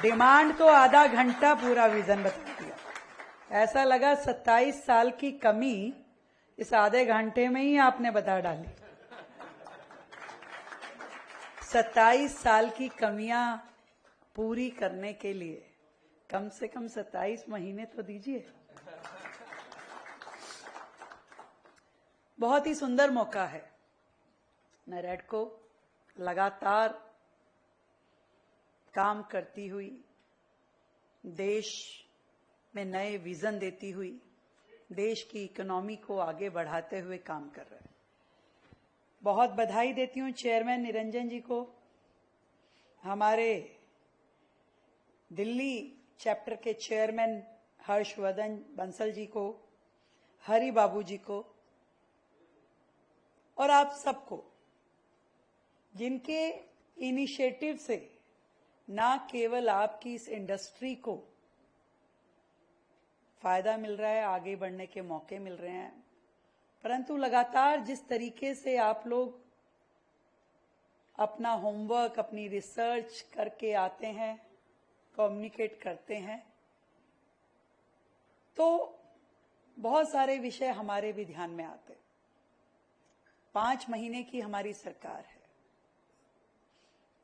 Demand तो आधा घंटा पूरा विजन बता दिया। ऐसा लगा 27 साल की कमी इस आधे घंटे में ही आपने बता डाली। 27 साल की कमियां पूरी करने के लिए कम से कम 27 महीने तो दीजिए। बहुत ही सुंदर मौका है। नैरेडको लगातार काम करती हुई, देश में नए विजन देती हुई, देश की इकोनॉमी को आगे बढ़ाते हुए काम कर रहे हैं। बहुत बधाई देती हूं चेयरमैन निरंजन जी को, हमारे दिल्ली चैप्टर के चेयरमैन हर्षवर्धन बंसल जी को, हरि बाबू जी को और आप सबको, जिनके इनिशिएटिव से ना केवल आपकी इस इंडस्ट्री को फायदा मिल रहा है, आगे बढ़ने के मौके मिल रहे हैं, परंतु लगातार जिस तरीके से आप लोग अपना होमवर्क, अपनी रिसर्च करके आते हैं, कम्युनिकेट करते हैं, तो बहुत सारे विषय हमारे भी ध्यान में आते। 5 महीने की हमारी सरकार है,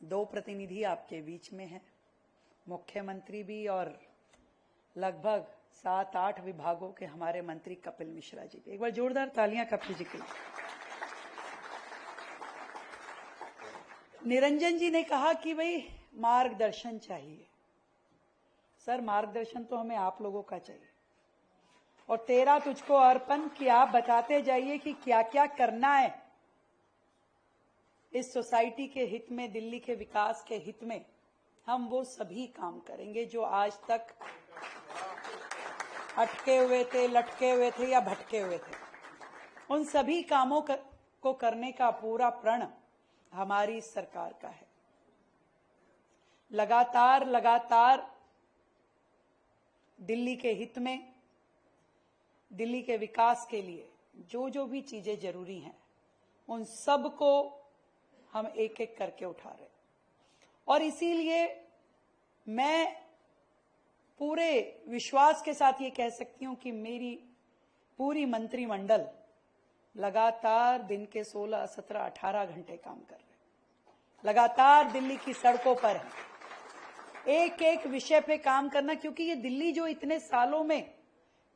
2 प्रतिनिधि आपके बीच में हैं, मुख्यमंत्री भी और लगभग 7-8 विभागों के हमारे मंत्री कपिल मिश्रा जी भी। एक बार जोरदार तालियां कपिल जी के लिए। निरंजन जी ने कहा कि भाई मार्गदर्शन चाहिए। सर, मार्गदर्शन तो हमें आप लोगों का चाहिए और 13 तुझको अर्पण कि आप बताते जाइए कि क्या क्या करना है इस सोसाइटी के हित में, दिल्ली के विकास के हित में। हम वो सभी काम करेंगे जो आज तक अटके हुए थे, लटके हुए थे या भटके हुए थे। उन सभी कामों को करने का पूरा प्रण हमारी सरकार का है। लगातार दिल्ली के हित में, दिल्ली के विकास के लिए जो जो भी चीजें जरूरी हैं, उन सब को हम एक एक करके उठा रहे। और इसीलिए मैं पूरे विश्वास के साथ ये कह सकती हूं कि मेरी पूरी मंत्रिमंडल लगातार दिन के 16, 17, 18 घंटे काम कर रहे हैं। लगातार दिल्ली की सड़कों पर है, एक एक विषय पे काम करना, क्योंकि ये दिल्ली जो इतने सालों में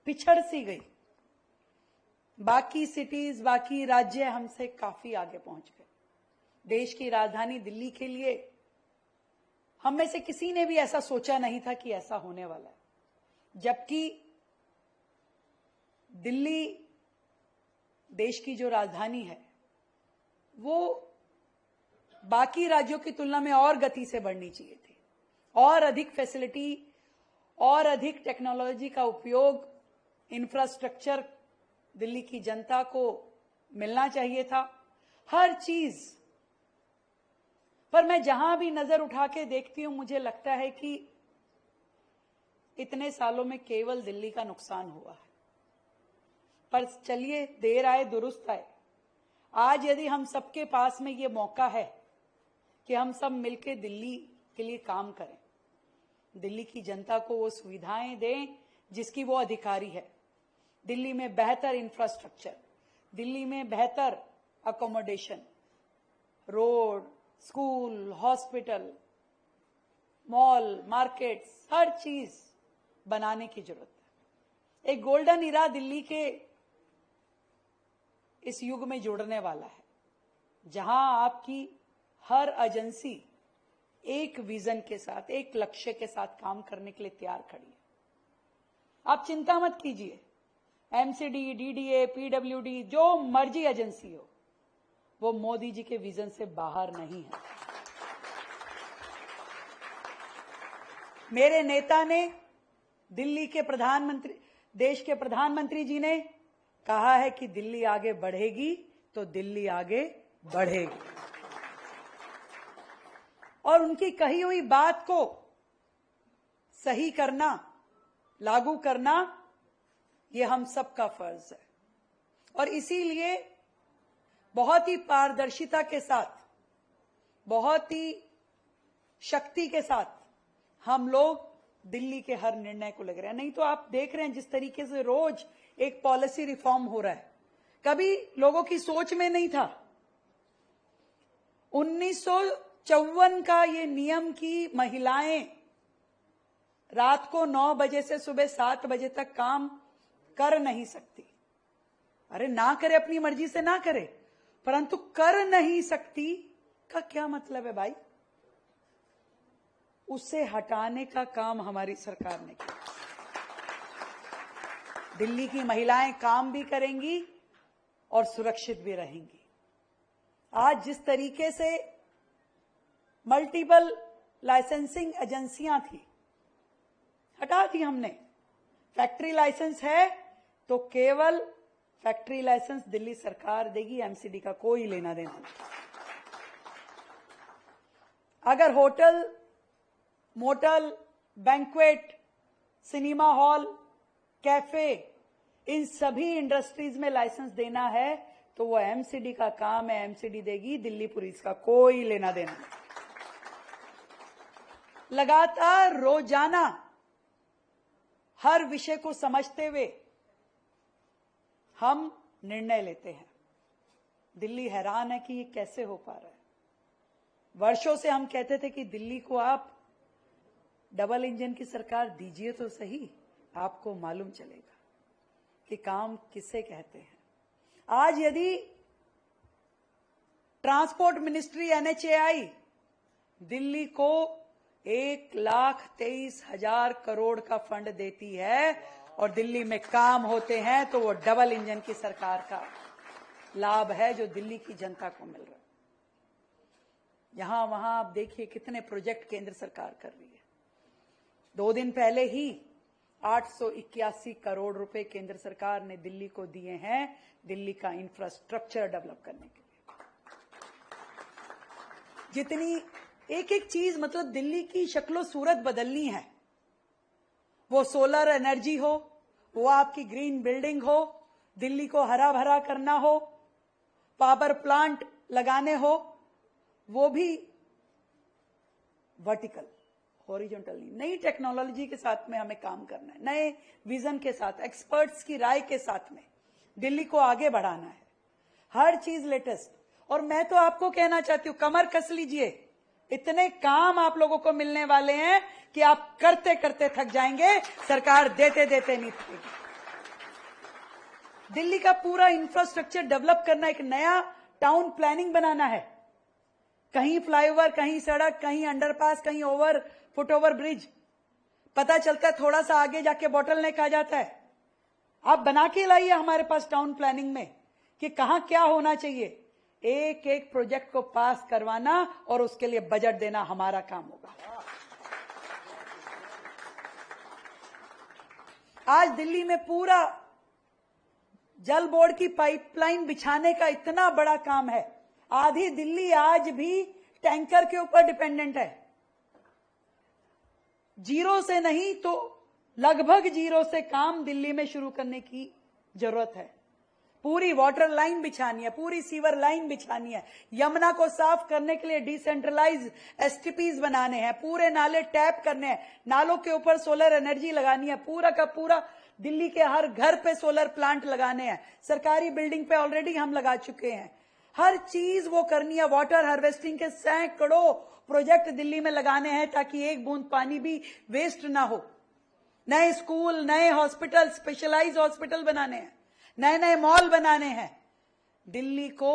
पिछड़ सी गई, बाकी सिटीज, बाकी राज्य हमसे काफी आगे पहुंच गए। देश की राजधानी दिल्ली के लिए हम में से किसी ने भी ऐसा सोचा नहीं था कि ऐसा होने वाला है, जबकि दिल्ली देश की जो राजधानी है वो बाकी राज्यों की तुलना में और गति से बढ़नी चाहिए थी, और अधिक फैसिलिटी और अधिक टेक्नोलॉजी का उपयोग, इंफ्रास्ट्रक्चर दिल्ली की जनता को मिलना चाहिए था, हर चीज। पर मैं जहां भी नजर उठा के देखती हूं, मुझे लगता है कि इतने सालों में केवल दिल्ली का नुकसान हुआ है। पर चलिए, देर आए दुरुस्त आए। आज यदि हम सबके पास में ये मौका है कि हम सब मिलकर दिल्ली के लिए काम करें, दिल्ली की जनता को वो सुविधाएं दें जिसकी वो अधिकारी है, दिल्ली में बेहतर इंफ्रास्ट्रक्चर, दिल्ली में बेहतर accommodation, road, school, hospital, mall, markets, हर चीज बनाने की जरूरत है। एक गोल्डन इरा दिल्ली के इस युग में जुड़ने वाला है, जहां आपकी हर एजेंसी एक विजन के साथ, एक लक्ष्य के साथ काम करने के लिए तैयार खड़ी है। आप चिंता मत कीजिए, एमसीडी, डीडीए, पीडब्ल्यूडी, जो मर्जी एजेंसी हो, वो मोदी जी के विजन से बाहर नहीं है। मेरे नेता ने, दिल्ली के प्रधानमंत्री, देश के प्रधानमंत्री जी ने कहा है कि दिल्ली आगे बढ़ेगी तो दिल्ली आगे बढ़ेगी, और उनकी कही हुई बात को सही करना, लागू करना, ये हम सबका फर्ज है। और इसीलिए बहुत ही पारदर्शिता के साथ, बहुत ही शक्ति के साथ हम लोग दिल्ली के हर निर्णय को लग रहे हैं। नहीं तो आप देख रहे हैं जिस तरीके से रोज एक पॉलिसी रिफॉर्म हो रहा है, कभी लोगों की सोच में नहीं था। 1954 का ये नियम कि महिलाएं रात को 9 बजे से सुबह 7 बजे तक काम कर नहीं सकती। अरे ना करे, अपनी मर्जी से ना करे, परंतु कर नहीं सकती का क्या मतलब है भाई? उसे हटाने का काम हमारी सरकार ने किया। दिल्ली की महिलाएं काम भी करेंगी और सुरक्षित भी रहेंगी। आज जिस तरीके से मल्टीपल लाइसेंसिंग एजेंसियां थी, हटा दी हमने। फैक्ट्री लाइसेंस है तो केवल फैक्ट्री लाइसेंस दिल्ली सरकार देगी, एमसीडी का कोई लेना देना नहीं। अगर hotel, motel, banquet, cinema hall, cafe, इन सभी इंडस्ट्रीज में लाइसेंस देना है तो वो एमसीडी का काम है, एमसीडी देगी, दिल्ली पुलिस का कोई लेना देना नहीं। लगातार रोजाना हर विषय को समझते हुए हम निर्णय लेते हैं। दिल्ली हैरान है कि ये कैसे हो पा रहा है। वर्षों से हम कहते थे कि दिल्ली को आप डबल इंजन की सरकार दीजिए तो सही, आपको मालूम चलेगा कि काम किसे कहते हैं। आज यदि ट्रांसपोर्ट मिनिस्ट्री NHAI दिल्ली को 1,23,000 करोड़ का फंड देती है और दिल्ली में काम होते हैं तो वो डबल इंजन की सरकार का लाभ है जो दिल्ली की जनता को मिल रहा है। यहां वहां आप देखिए कितने प्रोजेक्ट केंद्र सरकार कर रही है। 2 दिन पहले ही 881 करोड़ रुपए केंद्र सरकार ने दिल्ली को दिए हैं दिल्ली का इंफ्रास्ट्रक्चर डेवलप करने के लिए। जितनी एक एक चीज, मतलब दिल्ली की शक्लो सूरत बदलनी है। वो सोलर एनर्जी हो, वो आपकी ग्रीन बिल्डिंग हो, दिल्ली को हरा भरा करना हो, पावर प्लांट लगाने हो, वो भी वर्टिकल, हॉरिजॉन्टल नहीं। नई टेक्नोलॉजी के साथ में हमें काम करना है, नए विजन के साथ, एक्सपर्ट्स की राय के साथ में दिल्ली को आगे बढ़ाना है। हर चीज लेटेस्ट। और मैं तो आपको कहना चाहती हूं, कमर कस लीजिए, इतने काम आप लोगों को मिलने वाले हैं कि आप करते करते थक जाएंगे, सरकार देते देते नहीं थकेगी। दिल्ली का पूरा इंफ्रास्ट्रक्चर डेवलप करना, एक नया टाउन प्लानिंग बनाना है। कहीं फ्लाईओवर, कहीं सड़क, कहीं अंडरपास, कहीं फुटओवर ब्रिज। पता चलता है थोड़ा सा आगे जाके बॉटलनेक आ जाता है। आप बना के लाइए हमारे पास टाउन प्लानिंग में कि कहां क्या होना चाहिए। एक एक प्रोजेक्ट को पास करवाना और उसके लिए बजट देना हमारा काम होगा। आज दिल्ली में पूरा जल बोर्ड की पाइपलाइन बिछाने का इतना बड़ा काम है। आधी दिल्ली आज भी टैंकर के ऊपर डिपेंडेंट है। जीरो से नहीं तो लगभग जीरो से काम दिल्ली में शुरू करने की जरूरत है। पूरी वाटर लाइन बिछानी है, पूरी सीवर लाइन बिछानी है, यमुना को साफ करने के लिए डिसेंट्रलाइज STPs बनाने हैं, पूरे नाले टैप करने हैं, नालों के ऊपर सोलर एनर्जी लगानी है, पूरा का पूरा दिल्ली के हर घर पे सोलर प्लांट लगाने हैं। सरकारी बिल्डिंग पे ऑलरेडी हम लगा चुके हैं। हर चीज वो करनी है। वाटर हार्वेस्टिंग के सैकड़ों प्रोजेक्ट दिल्ली में लगाने हैं ताकि एक बूंद पानी भी वेस्ट ना हो। नए स्कूल, नए हॉस्पिटल, स्पेशलाइज्ड हॉस्पिटल बनाने हैं, नए नए मॉल बनाने हैं। दिल्ली को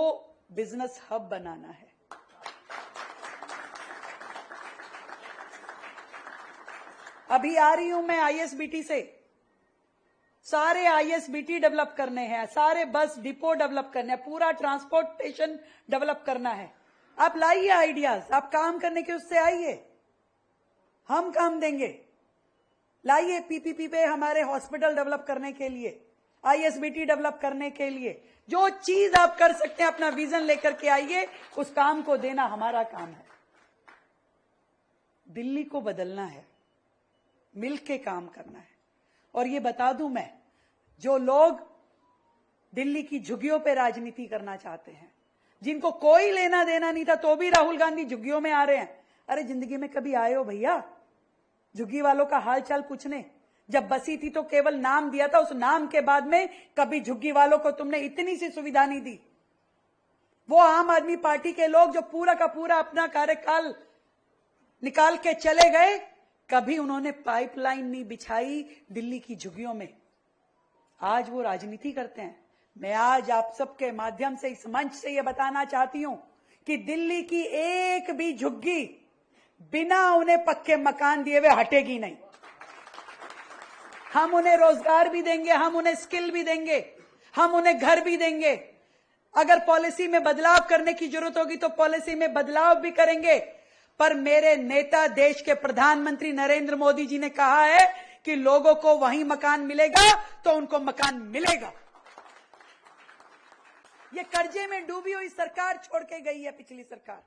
बिजनेस हब बनाना है। अभी आ रही हूं मैं ISBT से। सारे ISBT डेवलप करने हैं, सारे बस डिपो डेवलप करने हैं, पूरा ट्रांसपोर्टेशन डेवलप करना है। आप लाइए आइडियाज, आप काम करने के उससे आइए, हम काम देंगे। लाइए PPP पे हमारे हॉस्पिटल डेवलप करने के लिए, ISBT डेवलप करने के लिए। जो चीज आप कर सकते हैं अपना विजन लेकर के आइए, उस काम को देना हमारा काम है। दिल्ली को बदलना है, मिलके काम करना है। और ये बता दूं मैं, जो लोग दिल्ली की झुग्गियों पे राजनीति करना चाहते हैं, जिनको कोई लेना देना नहीं था तो भी राहुल गांधी झुग्गियों में आ रहे हैं। अरे जिंदगी में कभी आए हो भैया? झुग्गी वालों का हाल चाल पूछने। जब बसी थी तो केवल नाम दिया था, उस नाम के बाद में कभी झुग्गी वालों को तुमने इतनी सी सुविधा नहीं दी। वो आम आदमी पार्टी के लोग जो पूरा का पूरा अपना कार्यकाल निकाल के चले गए, कभी उन्होंने पाइपलाइन नहीं बिछाई दिल्ली की झुग्गियों में। आज वो राजनीति करते हैं। मैं आज आप सबके माध्यम से इस मंच से ये बताना चाहती हूं कि दिल्ली की एक भी झुग्गी बिना उन्हें पक्के मकान दिए हुए हटेगी नहीं। हम उन्हें रोजगार भी देंगे, हम उन्हें स्किल भी देंगे, हम उन्हें घर भी देंगे। अगर पॉलिसी में बदलाव करने की जरूरत होगी तो पॉलिसी में बदलाव भी करेंगे। पर मेरे नेता देश के प्रधानमंत्री नरेंद्र मोदी जी ने कहा है कि लोगों को वहीं मकान मिलेगा तो उनको मकान मिलेगा। ये कर्जे में डूबी हुई सरकार छोड़ के गई है पिछली सरकार।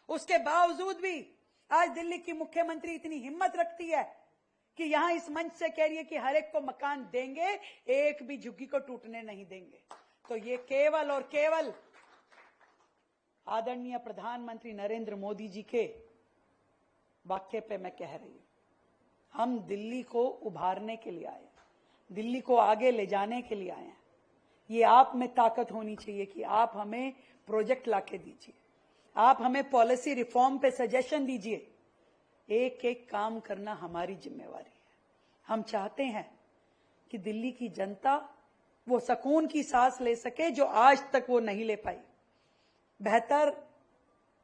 उसके बावजूद भी आज दिल्ली की मुख्यमंत्री इतनी हिम्मत रखती है कि यहां इस मंच से कह रही है कि हर एक को मकान देंगे, एक भी झुग्गी को टूटने नहीं देंगे। तो ये केवल और केवल आदरणीय प्रधानमंत्री नरेंद्र मोदी जी के वाक्य पे मैं कह रही हूं। हम दिल्ली को उभारने के लिए आए हैं, दिल्ली को आगे ले जाने के लिए आए हैं। ये आप में ताकत होनी चाहिए कि आप हमें प्रोजेक्ट लाके दीजिए, आप हमें पॉलिसी रिफॉर्म पे सजेशन दीजिए। एक एक काम करना हमारी जिम्मेवारी है। हम चाहते हैं कि दिल्ली की जनता वो सुकून की सांस ले सके जो आज तक वो नहीं ले पाई। बेहतर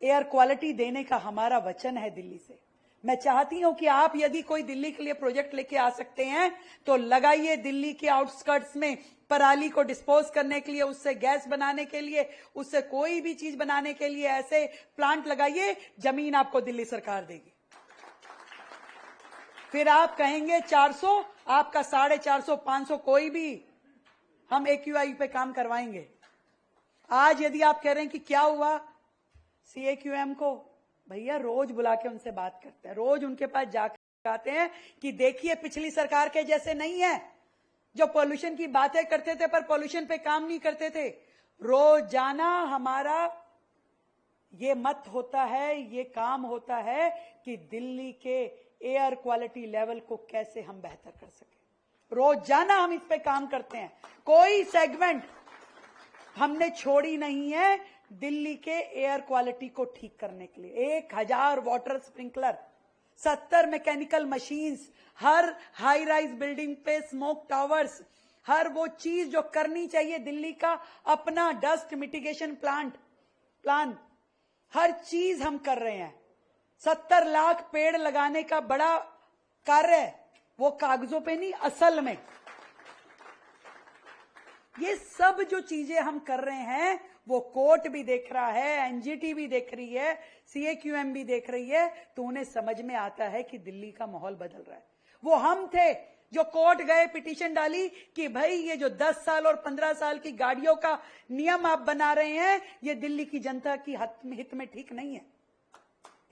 एयर क्वालिटी देने का हमारा वचन है दिल्ली से। मैं चाहती हूं कि आप यदि कोई दिल्ली के लिए प्रोजेक्ट लेके आ सकते हैं तो लगाइए दिल्ली के आउटस्कर्ट्स में पराली को डिस्पोज करने के लिए, उससे गैस बनाने के लिए, उससे कोई भी चीज बनाने के लिए ऐसे प्लांट लगाइए। जमीन आपको दिल्ली सरकार देगी। फिर आप कहेंगे 400, आपका 450, 500 कोई भी हम AQI पे काम करवाएंगे। आज यदि आप कह रहे हैं कि क्या हुआ CAQM को, भैया रोज बुला के उनसे बात करते हैं, रोज उनके पास जाते हैं कि देखिए पिछली सरकार के जैसे नहीं है जो पॉल्यूशन की बातें करते थे पर पॉल्यूशन पे काम नहीं करते थे। रोजाना हमारा ये मत होता है, ये काम होता है कि दिल्ली के एयर क्वालिटी लेवल को कैसे हम बेहतर कर सके। रोजाना हम इस पे काम करते हैं। कोई सेगमेंट हमने छोड़ी नहीं है दिल्ली के एयर क्वालिटी को ठीक करने के लिए। 1000 वाटर स्प्रिंकलर, 70 मैकेनिकल मशीन्स, हर हाई राइज बिल्डिंग पे स्मोक टावर्स, हर वो चीज जो करनी चाहिए दिल्ली का अपना डस्ट मिटिगेशन प्लान, हर चीज हम कर रहे हैं। 70 लाख पेड़ लगाने का बड़ा कार्य है, वो कागजों पे नहीं असल में। ये सब जो चीजें हम कर रहे हैं वो कोर्ट भी देख रहा है, NGT भी देख रही है, CAQM भी देख रही है। तो उन्हें समझ में आता है कि दिल्ली का माहौल बदल रहा है। वो हम थे जो कोर्ट गए, पिटीशन डाली कि भाई ये जो 10 साल और 15 साल की गाड़ियों का नियम आप बना रहे हैं ये दिल्ली की जनता की हित में ठीक नहीं है।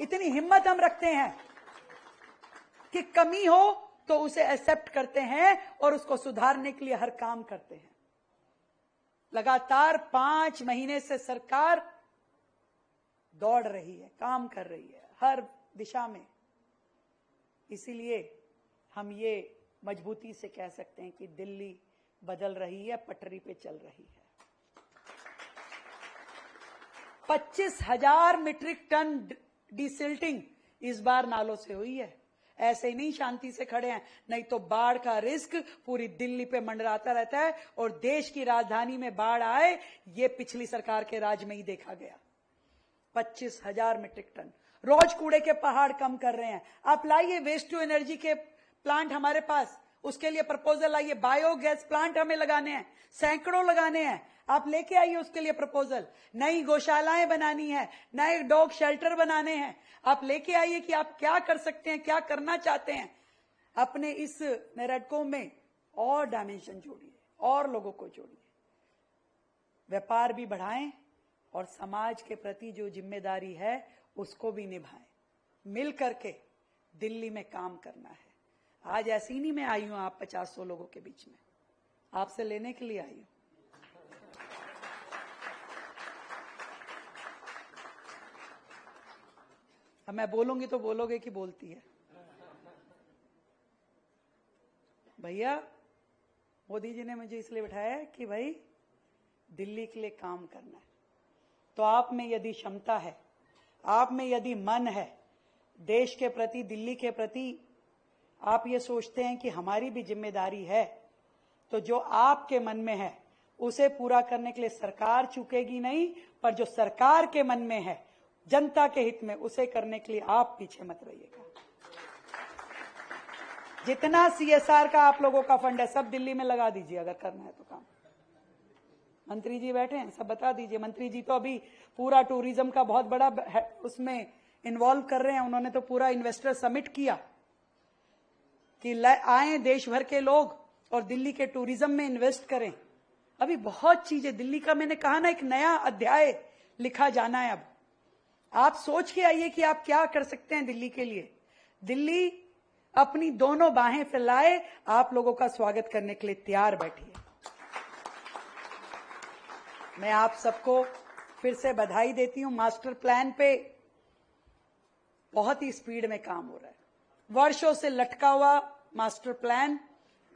इतनी हिम्मत हम रखते हैं कि कमी हो तो उसे एक्सेप्ट करते हैं और उसको सुधारने के लिए हर काम करते हैं। लगातार 5 महीने से सरकार दौड़ रही है, काम कर रही है हर दिशा में। इसीलिए हम ये मजबूती से कह सकते हैं कि दिल्ली बदल रही है, पटरी पे चल रही है। 25,000 मीट्रिक टन डिसिल्टिंग इस बार नालों से हुई है। ऐसे ही नहीं शांति से खड़े हैं, नहीं तो बाढ़ का रिस्क पूरी दिल्ली पे मंडराता रहता है। और देश की राजधानी में बाढ़ आए ये पिछली सरकार के राज में ही देखा गया। 25,000 मीट्रिक टन रोज कूड़े के पहाड़ कम कर रहे हैं। आप लाइए वेस्ट टू एनर्जी के प्लांट हमारे पास, उसके लिए प्रपोजल लाइए। बायोगैस प्लांट हमें लगाने हैं, सैकड़ों लगाने हैं। आप लेके आइए उसके लिए प्रपोजल। नई गौशालाएं बनानी है, नए डॉग शेल्टर बनाने हैं। आप लेके आइए कि आप क्या कर सकते हैं, क्या करना चाहते हैं। अपने इस नेरेडको में और डायमेंशन जोड़िए और लोगों को जोड़िए, व्यापार भी बढ़ाएं और समाज के प्रति जो जिम्मेदारी है उसको भी निभाएं। मिल करके दिल्ली में काम करना है। आज ऐसे ही नहीं मैं आई हूं आप 50-100 लोगों के बीच में, आपसे लेने के लिए आई हूं। अब मैं बोलूंगी तो बोलोगे कि बोलती है। भैया मोदी जी ने मुझे इसलिए बिठाया है कि भाई दिल्ली के लिए काम करना है। तो आप में यदि क्षमता है, आप में यदि मन है, देश के प्रति, दिल्ली के प्रति आप ये सोचते हैं कि हमारी भी जिम्मेदारी है, तो जो आपके मन में है उसे पूरा करने के लिए सरकार चूकेगी नहीं, पर जो सरकार के मन में है जनता के हित में, उसे करने के लिए आप पीछे मत रहिएगा। जितना सीएसआर का आप लोगों का फंड है सब दिल्ली में लगा दीजिए, अगर करना है तो काम। मंत्री जी बैठे हैं, सब बता दीजिए। मंत्री जी तो अभी पूरा टूरिज्म का बहुत बड़ा उसमें इन्वॉल्व कर रहे हैं। उन्होंने तो पूरा इन्वेस्टर समिट किया कि आए देश भर के लोग और दिल्ली के टूरिज्म में इन्वेस्ट करें। अभी बहुत चीजें दिल्ली का, मैंने कहा ना, एक नया अध्याय लिखा जाना है। अब आप सोच के आइए कि आप क्या कर सकते हैं दिल्ली के लिए। दिल्ली अपनी दोनों बाहें फैलाए, आप लोगों का स्वागत करने के लिए तैयार बैठी है। मैं आप सबको फिर से बधाई देती हूं। मास्टर प्लान पे बहुत ही स्पीड में काम हो रहा है। वर्षों से लटका हुआ मास्टर प्लान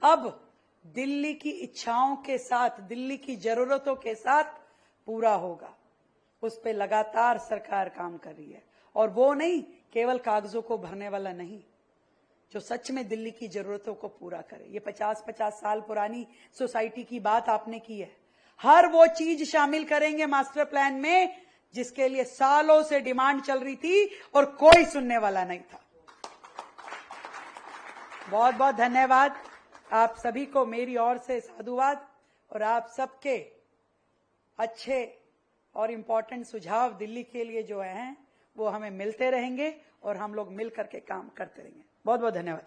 अब दिल्ली की इच्छाओं के साथ, दिल्ली की जरूरतों के साथ पूरा होगा। उस पे लगातार सरकार काम कर रही है, और वो नहीं केवल कागजों को भरने वाला नहीं, जो सच में दिल्ली की जरूरतों को पूरा करे। ये 50-50 साल पुरानी सोसाइटी की बात आपने की है। हर वो चीज शामिल करेंगे मास्टर प्लान में जिसके लिए सालों से डिमांड चल रही थी और कोई सुनने वाला नहीं था। बहुत बहुत धन्यवाद आप सभी को, मेरी ओर से साधुवाद। और आप सबके अच्छे और इम्पोर्टेंट सुझाव दिल्ली के लिए जो हैं वो हमें मिलते रहेंगे और हम लोग मिल करके काम करते रहेंगे। बहुत बहुत धन्यवाद।